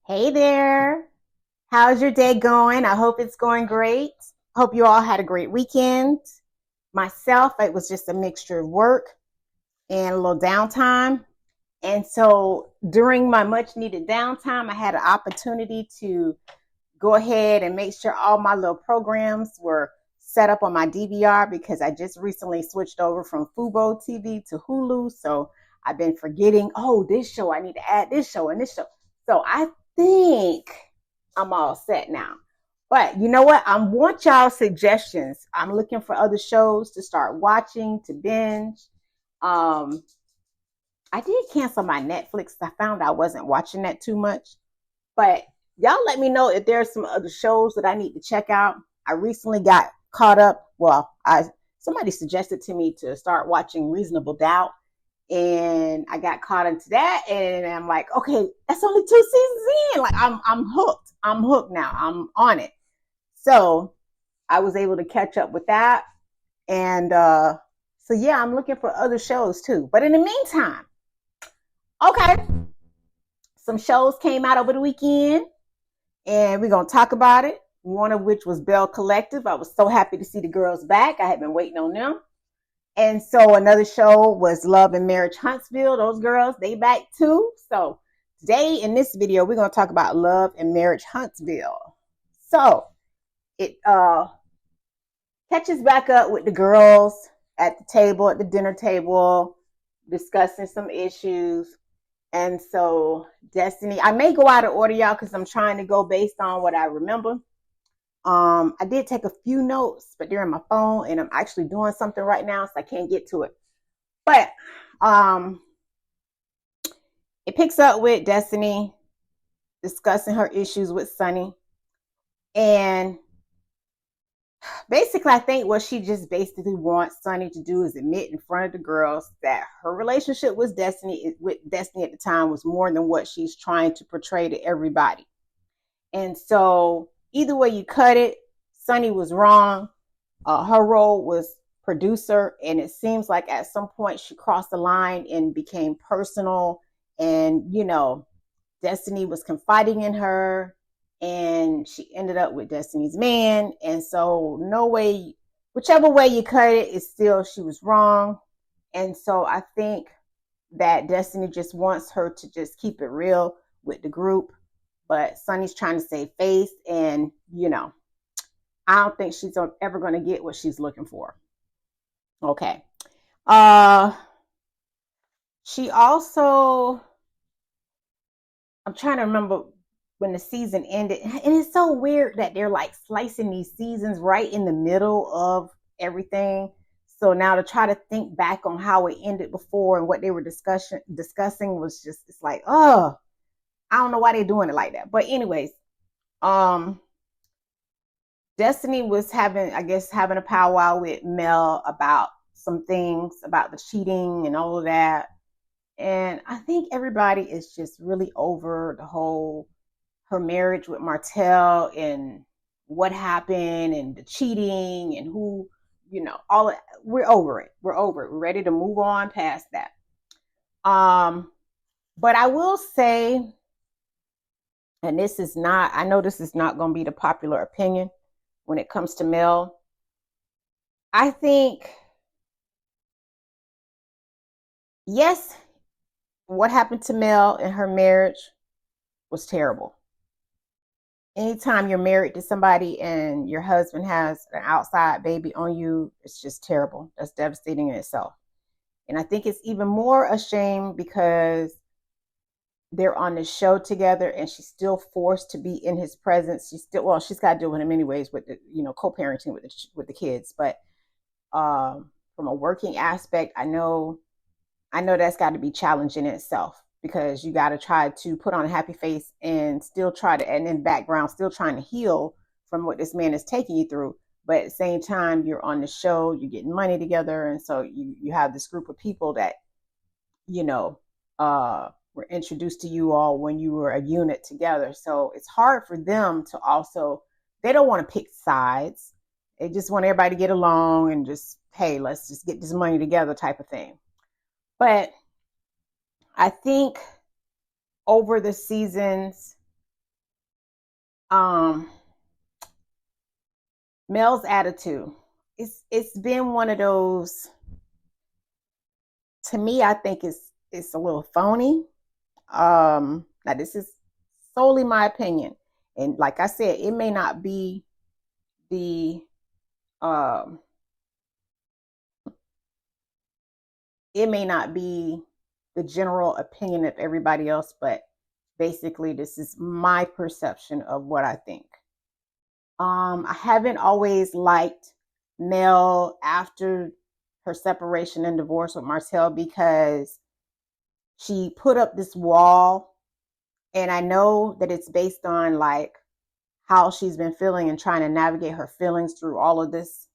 Hey there. How's your day going? I hope it's going great. Hope you all had a great weekend. Myself, it was just a mixture of work and a little downtime. And so during my much needed downtime, I had an opportunity to go ahead and make sure all my little programs were set up on my DVR because I just recently switched over from Fubo TV to Hulu. So I've been forgetting, oh, this show, I need to add this show and this show. So I think I'm all set now. But you know what? I want y'all suggestions. I'm looking for other shows to start watching, to binge. Um, I did cancel my Netflix. I found I wasn't watching that too much. But y'all let me know if there's some other shows that I need to check out. I recently got caught up. Well, I somebody suggested to me to start watching Reasonable Doubt, and I got caught into that. And I'm like, okay, that's only 2 seasons in. Like I'm hooked. I'm hooked now. I'm on it. So I was able to catch up with that, and so yeah, I'm looking for other shows too. But in the meantime, okay, some shows came out over the weekend and we're going to talk about it. One of which was Bell Collective. I was so happy to see the girls back. I had been waiting on them. And so another show was Love and Marriage Huntsville. Those girls, they back too. So today in this video, we're going to talk about Love and Marriage Huntsville. So it catches back up with the girls at the table, at the dinner table, discussing some issues. And so Destiny, I may go out of order, y'all, because I'm trying to go based on what I remember. I did take a few notes, but they're in my phone, and I'm actually doing something right now, so I can't get to it. But it picks up with Destiny discussing her issues with Sonny, and basically, I think what she just basically wants Sonny to do is admit in front of the girls that her relationship with Destiny at the time was more than what she's trying to portray to everybody. And so either way you cut it, Sonny was wrong. Her role was producer, and it seems like at some point she crossed the line and became personal. And Destiny was confiding in her, and she ended up with Destiny's man. And so, no way, whichever way you cut it, it's still she was wrong. And so, I think that Destiny just wants her to just keep it real with the group. But Sonny's trying to save face, and I don't think she's ever going to get what she's looking for. Okay. She also, I'm trying to remember when the season ended, and it's so weird that they're like slicing these seasons right in the middle of everything. So now to try to think back on how it ended before and what they were discussing was just, it's like, oh, I don't know why they're doing it like that. But anyways, Destiny was having a powwow with Mel about some things about the cheating and all of that. And I think everybody is just really over the whole her marriage with Martell and what happened and the cheating and who, all of, we're over it. We're over it. We're ready to move on past that. But I will say, and I know this is not going to be the popular opinion when it comes to Mel. I think, yes, what happened to Mel in her marriage was terrible. Anytime you're married to somebody and your husband has an outside baby on you, it's just terrible. That's devastating in itself. And I think it's even more a shame because they're on the show together and she's still forced to be in his presence. She's got to deal with him anyways with the, co-parenting with the kids. But from a working aspect, I know that's got to be challenging in itself because you got to try to put on a happy face and still and in background, still trying to heal from what this man is taking you through. But at the same time, you're on the show, you're getting money together. And so you have this group of people that, were introduced to you all when you were a unit together. So it's hard for them to also, they don't want to pick sides. They just want everybody to get along and just, hey, let's just get this money together type of thing. But I think over the seasons, Um, Mel's attitude. It's been one of those. To me, I think it's a little phony. Now this is solely my opinion, and like I said, it may not be the um, it may not be the general opinion of everybody else, but basically, this is my perception of what I think. I haven't always liked Mel after her separation and divorce with Martell because she put up this wall, and I know that it's based on like how she's been feeling and trying to navigate her feelings through all of this,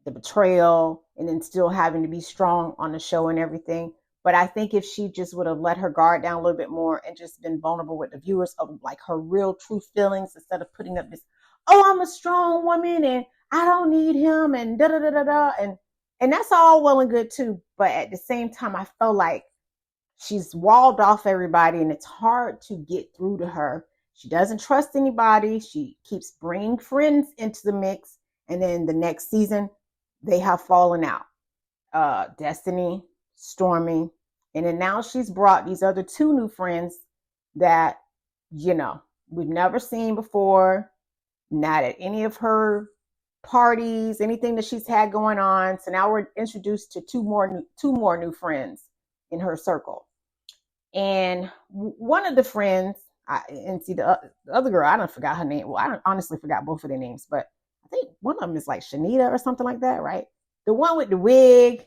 the betrayal, and then still having to be strong on the show and everything. But I think if she just would have let her guard down a little bit more and just been vulnerable with the viewers of like her real true feelings instead of putting up this, oh, I'm a strong woman and I don't need him and da da da da da, and that's all well and good too. But at the same time, I felt like she's walled off everybody and it's hard to get through to her. She doesn't trust anybody. She keeps bringing friends into the mix. And then the next season, they have fallen out. Destiny, Stormy. And then now she's brought these other two new friends that, we've never seen before. Not at any of her parties, anything that she's had going on. So now we're introduced to two more new friends in her circle. And one of the friends, the other girl, I don't forgot her name. Well, I honestly forgot both of their names, but I think one of them is like Shanita or something like that, right? The one with the wig,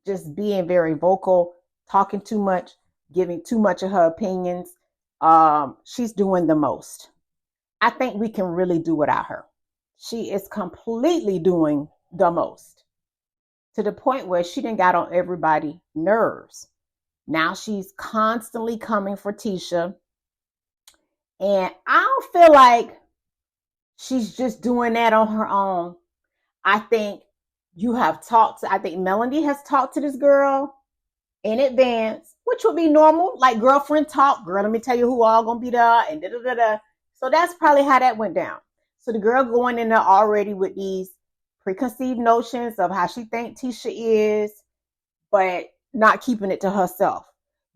just being very vocal, talking too much, giving too much of her opinions. She's doing the most. I think we can really do without her. She is completely doing the most to the point where she done got on everybody's nerves. Now she's constantly coming for Tisha. And I don't feel like she's just doing that on her own. I think I think Melanie has talked to this girl in advance, which would be normal, like girlfriend talk. Girl, let me tell you who all gonna be there and da da da da. So that's probably how that went down. So the girl going in there already with these preconceived notions of how she thinks Tisha is, but not keeping it to herself.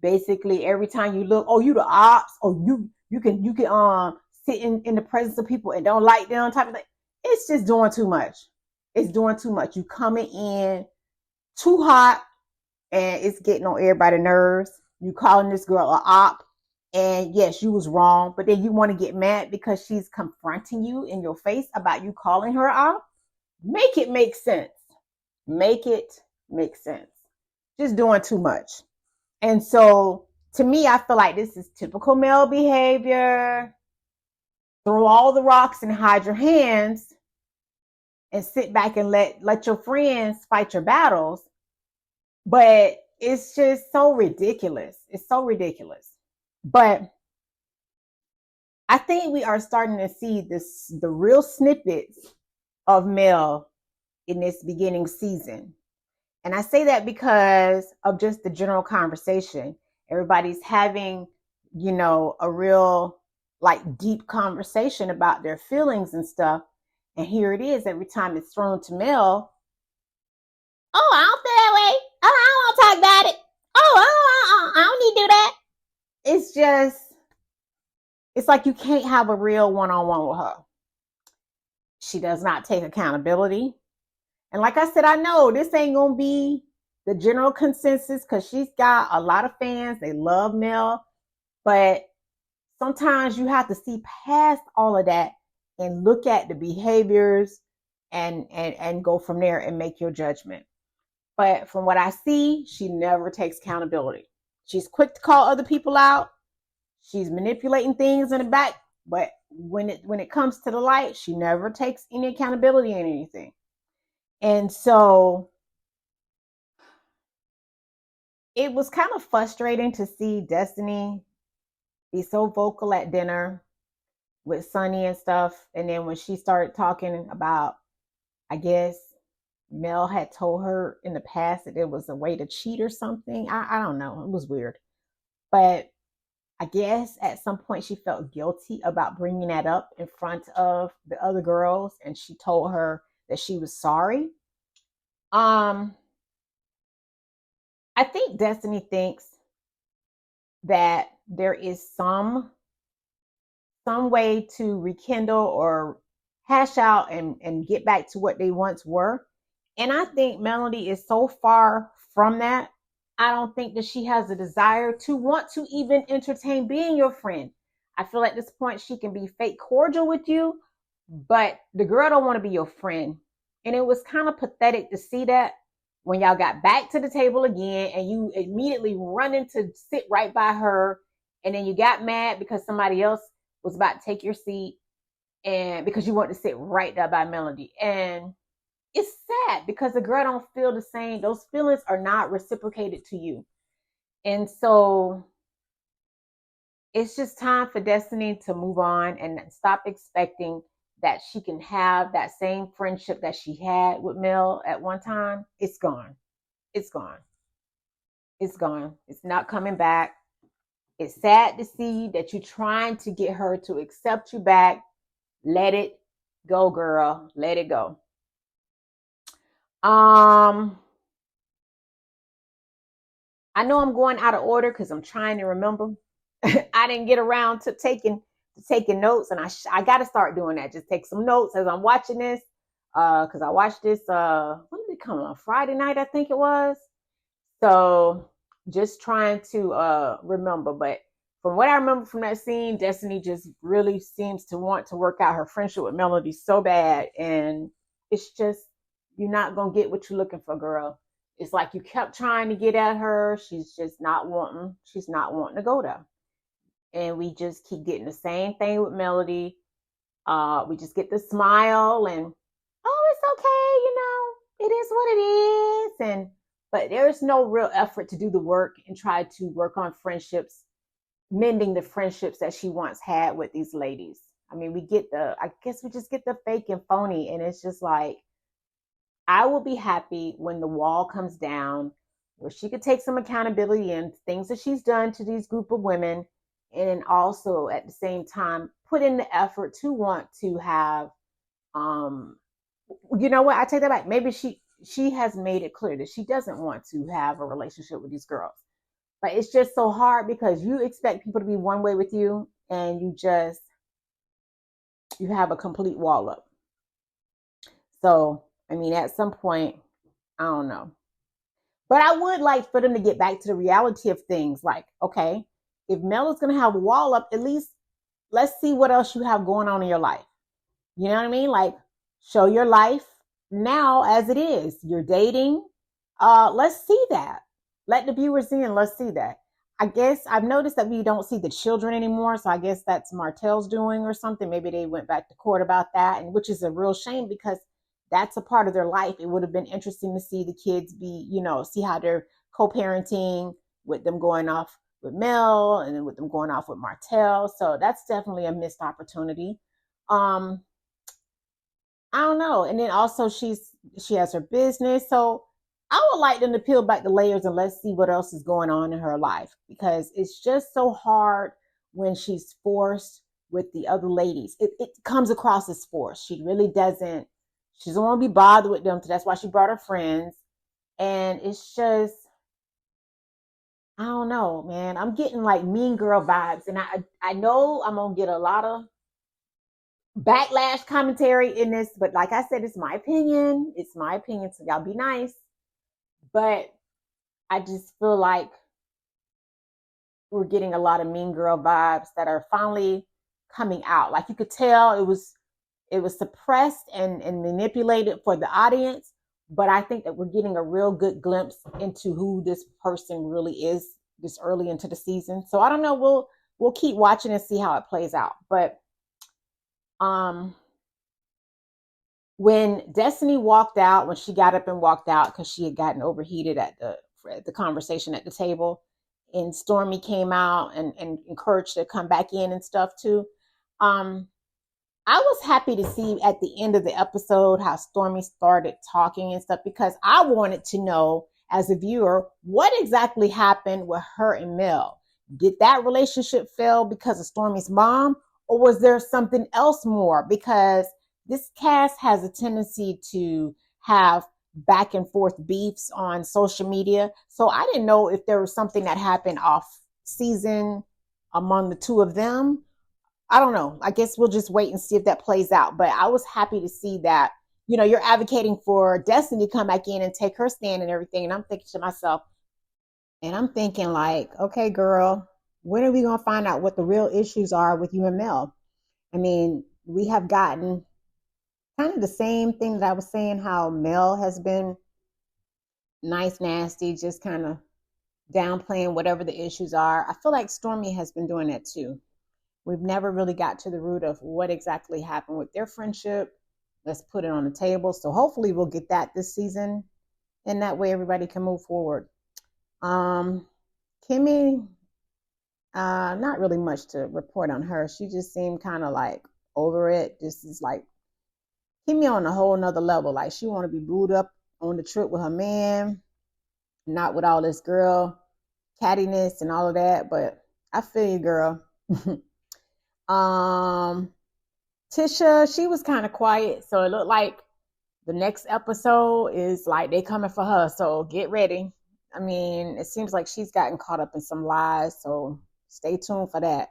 Basically, every time you look, oh, you the ops, or you can sit in the presence of people and don't like them type of thing. It's just doing too much. It's doing too much. You coming in too hot, and it's getting on everybody's nerves. You calling this girl a op, and yes, you was wrong, but then you want to get mad because she's confronting you in your face about you calling her op. Make it make sense. Make it make sense. Just doing too much. And so to me, I feel like this is typical male behavior. Throw all the rocks and hide your hands and sit back and let your friends fight your battles. But it's just so ridiculous. It's so ridiculous. But I think we are starting to see the real snippets of Mel in this beginning season. And I say that because of just the general conversation. Everybody's having, a real like deep conversation about their feelings and stuff. And here it is, every time it's thrown to Mel. Oh, I don't feel that way. Oh, I don't want to talk about it. Oh, I don't need to do that. It's like you can't have a real one-on-one with her. She does not take accountability. And like I said, I know this ain't going to be the general consensus because she's got a lot of fans. They love Mel. But sometimes you have to see past all of that and look at the behaviors and go from there and make your judgment. But from what I see, she never takes accountability. She's quick to call other people out. She's manipulating things in the back. But when it comes to the light, she never takes any accountability in anything. And so it was kind of frustrating to see Destiny be so vocal at dinner with Sonny and stuff. And then when she started talking about, I guess, Mel had told her in the past that it was a way to cheat or something. I don't know. It was weird. But I guess at some point she felt guilty about bringing that up in front of the other girls, and she told her that she was sorry. Um, I think Destiny thinks that there is some way to rekindle or hash out and get back to what they once were. And I think Melody is so far from that. I don't think that she has a desire to want to even entertain being your friend. I feel at this point she can be fake cordial with you, but the girl don't want to be your friend. And it was kind of pathetic to see that when y'all got back to the table again and you immediately running to sit right by her, and then you got mad because somebody else was about to take your seat, and because you wanted to sit right there by Melody. And it's sad because the girl don't feel the same. Those feelings are not reciprocated to you. And so it's just time for Destiny to move on and stop expecting that she can have that same friendship that she had with Mel at one time. It's gone. It's gone. It's gone. It's not coming back. It's sad to see that you're trying to get her to accept you back. Let it go, girl. Let it go. I know I'm going out of order because I'm trying to remember. I didn't get around to taking notes, and I got to start doing that. Just take some notes as I'm watching this, because I watched this. When did it come on? Friday night, I think it was. So just trying to remember. But from what I remember from that scene, Destiny just really seems to want to work out her friendship with Melody so bad, and it's just, you're not gonna get what you're looking for, girl. It's like you kept trying to get at her. She's just not wanting. She's not wanting to go there, and we just keep getting the same thing with Melody. We just get the smile and, oh, it's okay, it is what it is, and but there's no real effort to do the work and try to work on friendships, mending the friendships that she once had with these ladies. I mean, I guess we just get the fake and phony, and it's just like, I will be happy when the wall comes down, where she could take some accountability and things that she's done to these group of women, and also at the same time put in the effort to want to have, you know what, I take that back. Maybe she has made it clear that she doesn't want to have a relationship with these girls. But it's just so hard because you expect people to be one way with you, and you have a complete wall up. So, I mean, at some point, I don't know. But I would like for them to get back to the reality of things. Like, okay, if Mel is going to have a wall up, at least let's see what else you have going on in your life. You know what I mean? Like, show your life now as it is. You're dating. Let's see that. Let the viewers in. Let's see that. I guess I've noticed that we don't see the children anymore. So I guess that's Martell's doing or something. Maybe they went back to court about that, and which is a real shame because that's a part of their life. It would have been interesting to see the kids be, see how they're co-parenting with them going off with Mel and then with them going off with Martell. So that's definitely a missed opportunity. I don't know. And then also she has her business. So I would like them to peel back the layers and let's see what else is going on in her life, because it's just so hard when she's forced with the other ladies. It comes across as forced. She really doesn't. She doesn't want to be bothered with them. So that's why she brought her friends. And it's just, I don't know, man. I'm getting like Mean Girl vibes. And I know I'm going to get a lot of backlash commentary in this. But like I said, it's my opinion. It's my opinion. So y'all be nice. But I just feel like we're getting a lot of Mean Girl vibes that are finally coming out. Like you could tell it was suppressed and manipulated for the audience, but I think that we're getting a real good glimpse into who this person really is this early into the season. So I don't know, we'll keep watching and see how it plays out. But when Destiny walked out, when she got up and walked out because she had gotten overheated at the conversation at the table, and Stormy came out and encouraged her to come back in and stuff too. I was happy to see at the end of the episode how Stormy started talking and stuff, because I wanted to know as a viewer what exactly happened with her and Mel. did that relationship fail because of Stormy's mom, or was there something else more? Because this cast has a tendency to have back and forth beefs on social media. So I didn't know if there was something that happened off season among the two of them. I don't know. I guess we'll just wait and see if that plays out. But I was happy to see that, you're advocating for Destiny to come back in and take her stand and everything. And I'm thinking to myself, and I'm thinking like, okay, girl, when are we going to find out what the real issues are with you and Mel? I mean, we have gotten kind of the same thing that I was saying, how Mel has been nice, nasty, just kind of downplaying whatever the issues are. I feel like Stormy has been doing that too. We've never really got to the root of what exactly happened with their friendship. Let's put it on the table. So hopefully we'll get that this season. And that way everybody can move forward. Kimmy, not really much to report on her. She just seemed kind of like over it. This is like Kimmy on a whole nother level. Like she want to be booed up on the trip with her man, not with all this girl cattiness and all of that. But I feel you, girl. Tisha, she was kind of quiet, so it looked like the next episode is like they coming for her. So get ready. I mean, it seems like she's gotten caught up in some lies, so stay tuned for that.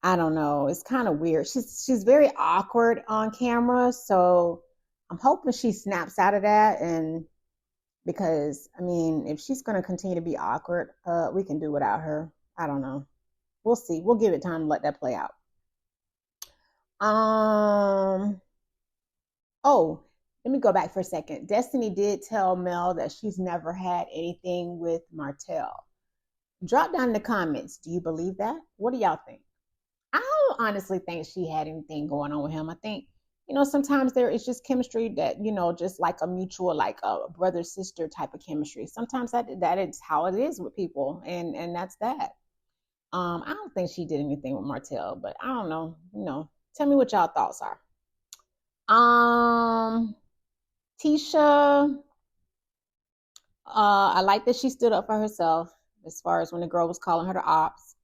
I don't know. It's kind of weird. She's very awkward on camera, so I'm hoping she snaps out of that. And because I mean, if she's gonna continue to be awkward, we can do without her. I don't know. We'll see. We'll give it time to let that play out. Oh, let me go back for a second. Destiny did tell Mel that she's never had anything with Martell. Drop down in the comments. Do you believe that? What do y'all think? I don't honestly think she had anything going on with him. I think, sometimes there is just chemistry that, just like a mutual, like a brother sister type of chemistry. Sometimes that is how it is with people, and that's that. I don't think she did anything with Martell, but I don't know. Tell me what y'all thoughts are. Tisha, I like that she stood up for herself as far as when the girl was calling her the ops.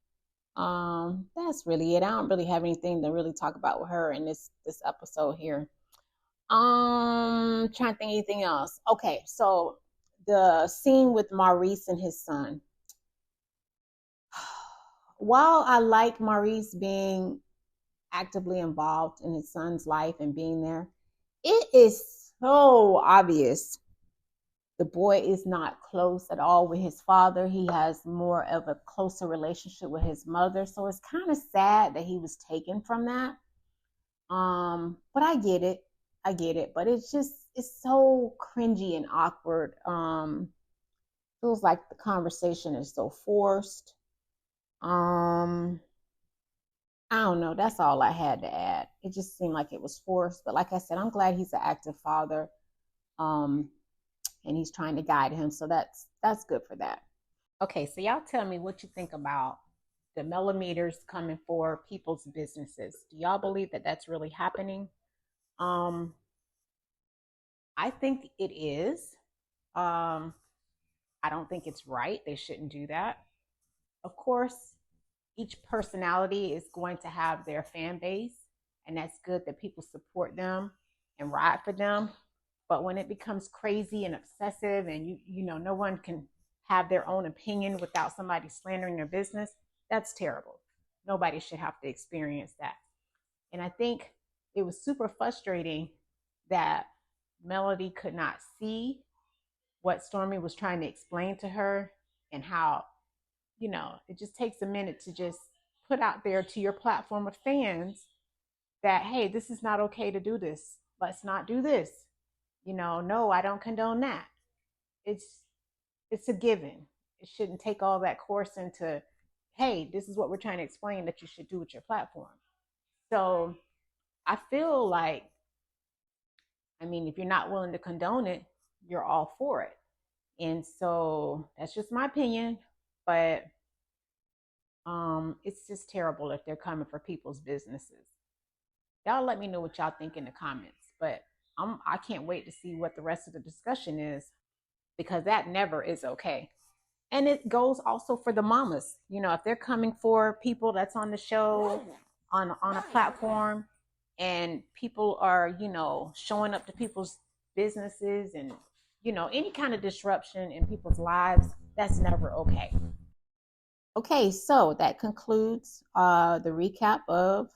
That's really it. I don't really have anything to really talk about with her in this episode here. Trying to think anything else. Okay, so the scene with Maurice and his son. While I like Maurice being actively involved in his son's life and being there, it is so obvious the boy is not close at all with his father. He has more of a closer relationship with his mother. So it's kind of sad that he was taken from that. But I get it. But it's so cringy and awkward. Feels like the conversation is so forced. I don't know. That's all I had to add. It just seemed like it was forced. But like I said, I'm glad he's an active father. And he's trying to guide him. So that's good for that. Okay, so y'all tell me what you think about the millimeters coming for people's businesses. Do y'all believe that that's really happening? I think it is. I don't think it's right. They shouldn't do that. Of course, each personality is going to have their fan base, and that's good that people support them and ride for them. But when it becomes crazy and obsessive, and no one can have their own opinion without somebody slandering their business, that's terrible. Nobody should have to experience that. And I think it was super frustrating that Melody could not see what Stormy was trying to explain to her, and how, it just takes a minute to just put out there to your platform of fans that, hey, this is not okay to do this. Let's not do this. No, I don't condone that. It's a given. It shouldn't take all that course into, hey, this is what we're trying to explain that you should do with your platform. So I feel like, I mean, if you're not willing to condone it, you're all for it. And so that's just my opinion, but it's just terrible if they're coming for people's businesses. Y'all let me know what y'all think in the comments, but I can't wait to see what the rest of the discussion is, because that never is okay. And it goes also for the mamas. You know, if they're coming for people that's on the show on a platform, and people are, you know, showing up to people's businesses and, you know, any kind of disruption in people's lives, that's never okay. Okay, so that concludes the recap of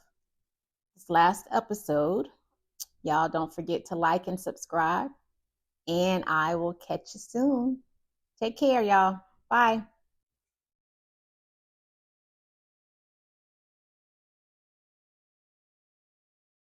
this last episode. Y'all don't forget to like and subscribe, and I will catch you soon. Take care, y'all. Bye.